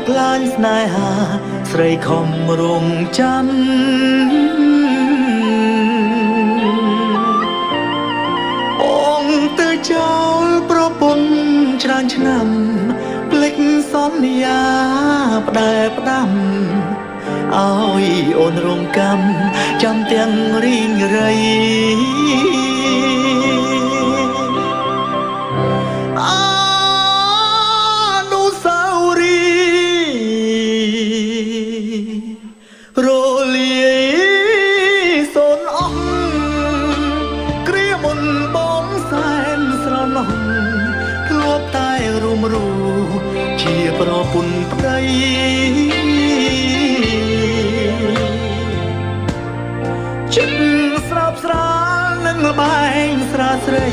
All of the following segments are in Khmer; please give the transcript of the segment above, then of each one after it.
ក្លាញ់ស្នេហាស្រីខំរងចាំបងទៅចោលប្រពន្ធច្រើនឆ្នាំភ្លេចសន្យាផ្ដែផ្ដាំឲ្យអូនរងកម្មចាំទាំងរីងរៃរលាយសូនអស់គ្រាមុនបងសែនស្រណោះធ្លាប់តែរួមរូជាប្រពន្ធប្តីចិត្តស្រាប់ស្រាលនឹងលបែងស្រាស្រី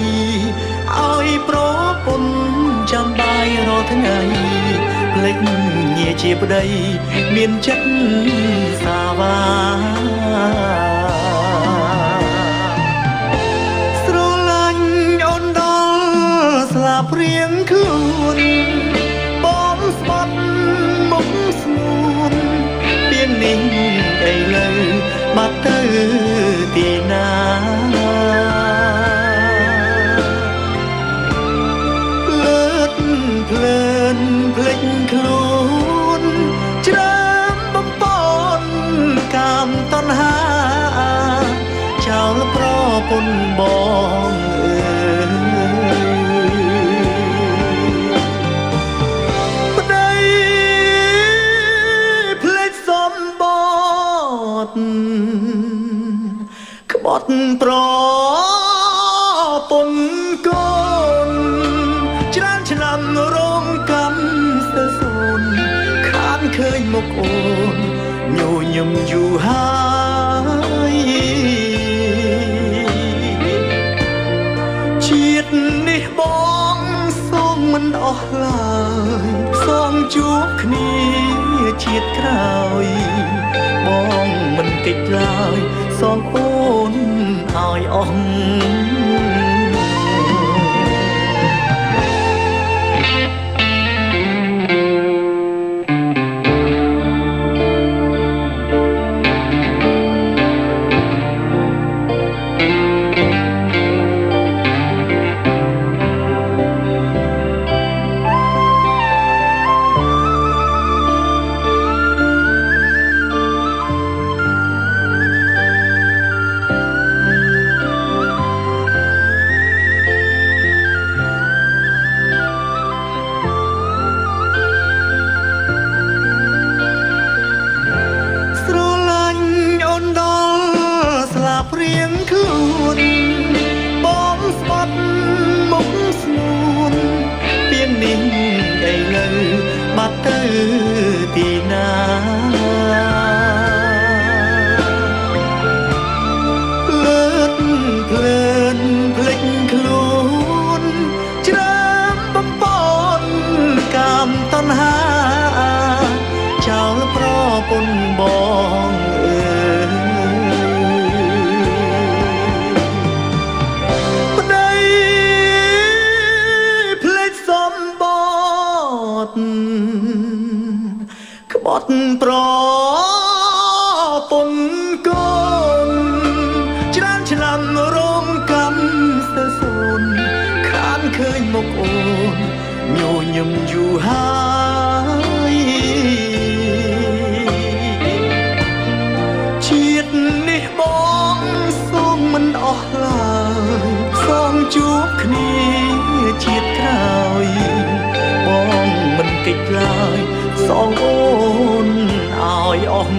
ឲ្យប្រពន្ធចាំបាយរាល់ថ្ងៃភ្លេចញាជាប្តីមានចិត្តសាវាស្រឡាញ់អូនដល់ស្លាប់រៀងខ្លួនបងស្បត់មុខស្ងួនទៀននេះឥឡូវបាត់ទៅទីណាភ្លើនភ្លេចខ្លួនច្រើមបំពន់កាមតណ្ហាចោលប្រពន្ធបងប្តីភ្លេចសម្បត្តិក្បត់ប្រពន្ធកូនច្រើនឆ្នាំរងកម្មស្ទើរសូន្យខានឃើញមុខអូនញញឹមយូរហើយជាតិនេះបងសូមមិនអស់ឡើយសូមជួបគ្នាជាតិក្រោយបងមិនកិច្ចឡើយសូមអូនឲ្យអស់រៀងខ្លួនបងស្បត់មុខស្ងួនទៀននេះឥឡូវបាត់ទៅទីណាភ្លើនភ្លេចខ្លួនច្រើមបំពន់កាមតណ្ហាចោលប្រពន្ធបងក្បត់ប្រពន្ធកូនច្រើនឆ្នាំរងកម្មស្ទើរសូន្យខានឃើញមុខអូនញញឹមយូរហើយជាតិនេះបងសូមមិនអស់ឡើយសូមជួបគ្នាជាតិក្រោយបងមិនកិច្ចឡើយសងអូនឲ្យអស់